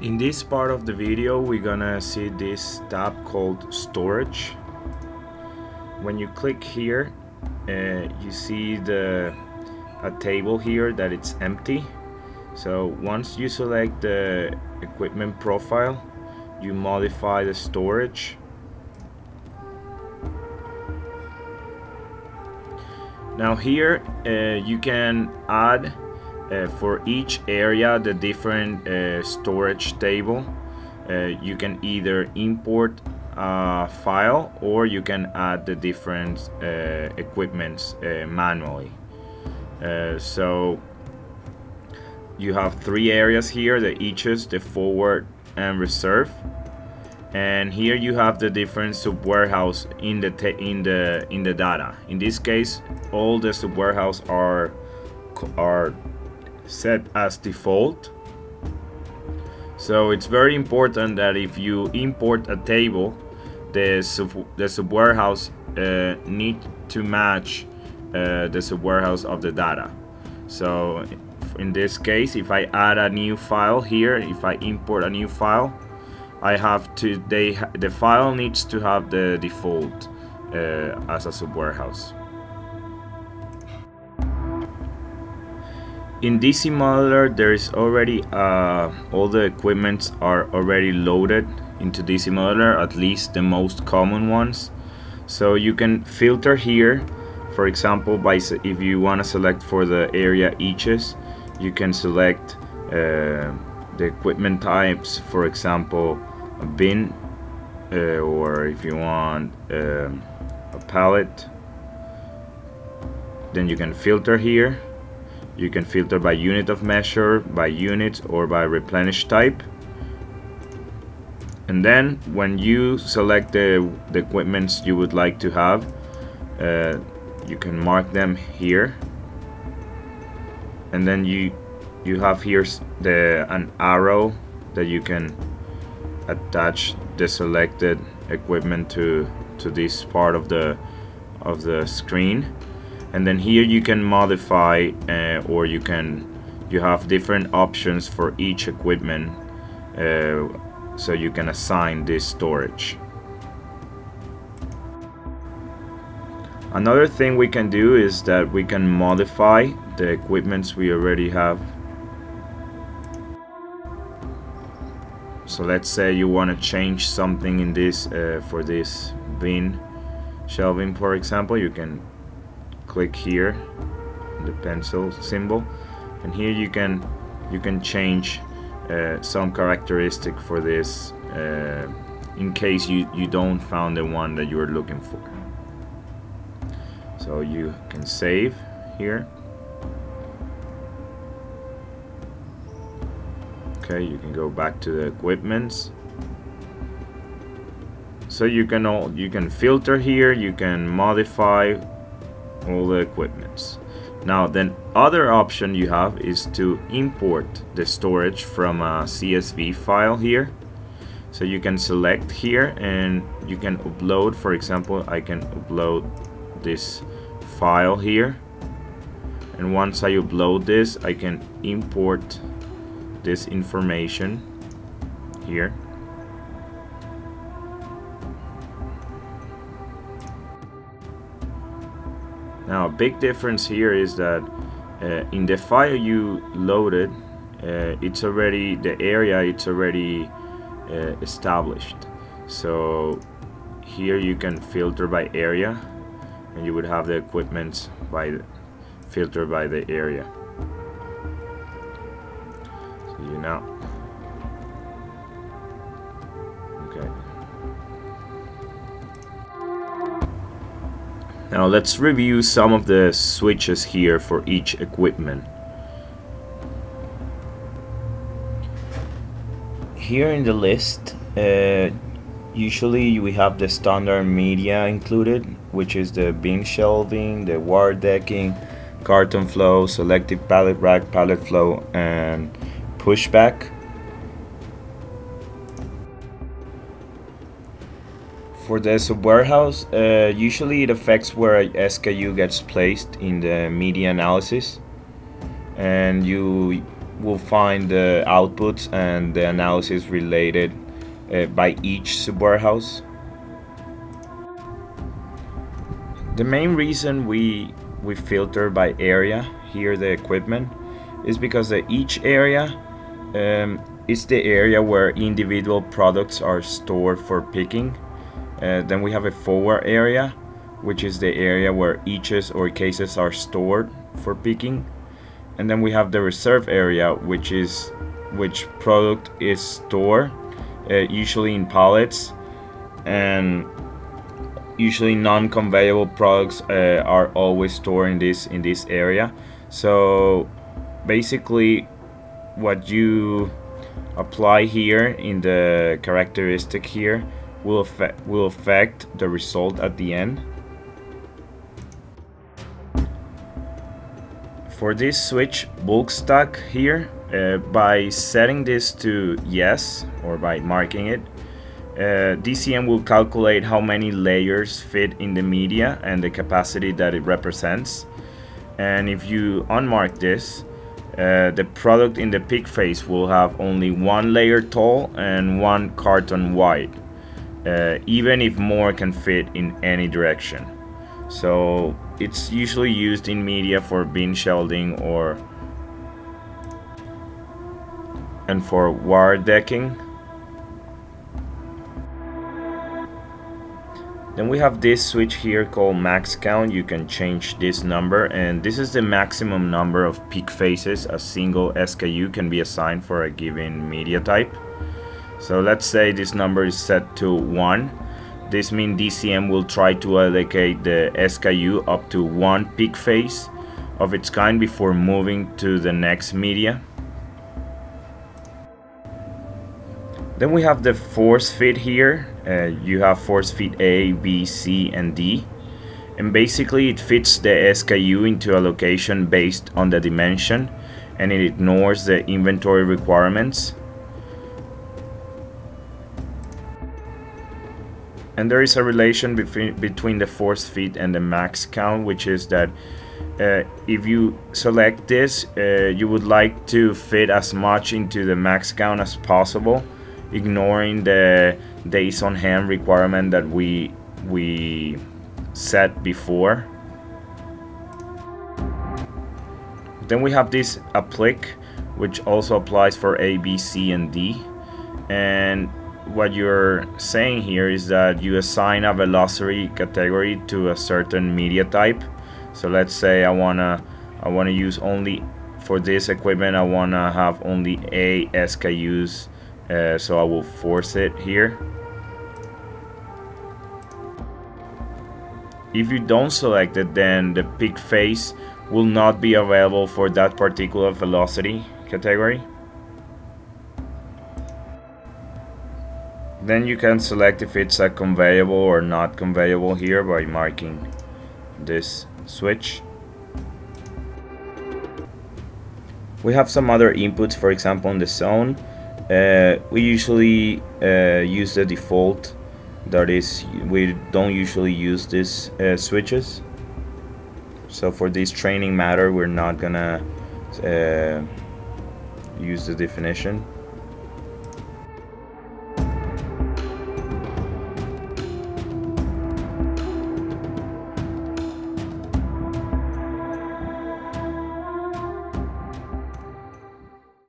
In this part of the video, we're gonna see this tab called storage. When you click here, you see a table here that it's empty. So once you select the equipment profile, you modify the storage. Now here you can add for each area the different storage table. You can either import a file or you can add the different equipments manually. So you have three areas here: the eaches, the forward, and reserve. And here you have the different sub-warehouse in the data. In this case, all the sub-warehouse are set as default. So it's very important that if you import a table, the sub-warehouse need to match the sub-warehouse of the data. So in this case, if I add a new file here, if I import a new file, I have to, the file needs to have the default as a sub-warehouse. In DC Modeler, there is already all the equipments are already loaded into DC Modeler, at least the most common ones. So you can filter here, for example, by if you want to select for the area eaches, you can select the equipment types, for example, a bin, or if you want a pallet, then you can filter here. You can filter by unit of measure, by unit, or by replenish type. And then when you select the equipments you would like to have, you can mark them here. And then you have here an arrow that you can attach the selected equipment to this part of the screen. And then here you can modify or you have different options for each equipment, so you can assign this storage. Another thing we can do is that we can modify the equipments we already have. So let's say you want to change something in this for this bin shelving, for example. You can click here, the pencil symbol, and here you can change some characteristic for this in case you don't found the one that you're looking for. So you can save here. Okay, you can go back to the equipments. So you can filter here, you can modify all the equipments. Now then, other option you have is to import the storage from a CSV file here. So you can select here and you can upload, for example, I can upload this file here, and once I upload this, I can import this information here. Now a big difference here is that in the file you loaded, it's already, the area it's already established. So here you can filter by area, and you would have the equipment filter by the area. So you know. Okay. Now let's review some of the switches here for each equipment. Here in the list, usually we have the standard media included, which is the bin shelving, the wire decking, carton flow, selective pallet rack, pallet flow, and pushback. For the sub-warehouse, usually it affects where a SKU gets placed in the media analysis, and you we'll find the outputs and the analysis related by each sub-warehouse. The main reason we filter by area here, the equipment, is because each area is the area where individual products are stored for picking. Then we have a forward area, which is the area where eaches or cases are stored for picking. And then we have the reserve area, which product is stored, usually in pallets, and usually non-conveyable products are always stored in this area. So basically what you apply here in the characteristic here will affect the result at the end. For this switch bulk stack here, by setting this to yes, or by marking it, DCM will calculate how many layers fit in the media and the capacity that it represents. And if you unmark this, the product in the pick phase will have only one layer tall and one carton wide, even if more can fit in any direction. So it's usually used in media for bin shelving and for wire decking. Then we have this switch here called max count. You can change this number, and this is the maximum number of peak phases a single SKU can be assigned for a given media type. So let's say this number is set to 1. This means DCM will try to allocate the SKU up to 1 peak phase of its kind before moving to the next media. Then we have the force fit here. You have force fit A, B, C, and D. And basically it fits the SKU into a location based on the dimension, and it ignores the inventory requirements. And there is a relation between the force fit and the max count, which is that if you select this, you would like to fit as much into the max count as possible, ignoring the days on hand requirement that we set before. Then we have this applique, which also applies for A, B, C, and D. And what you're saying here is that you assign a velocity category to a certain media type. So let's say I wanna use only, for this equipment I wanna have only A SKUs, so I will force it here. If you don't select it, then the peak phase will not be available for that particular velocity category. Then you can select if it's a conveyable or not conveyable here by marking this switch. We have some other inputs, for example in the zone. We usually use the default, that is, we don't usually use these switches. So for this training matter, we're not gonna use the definition.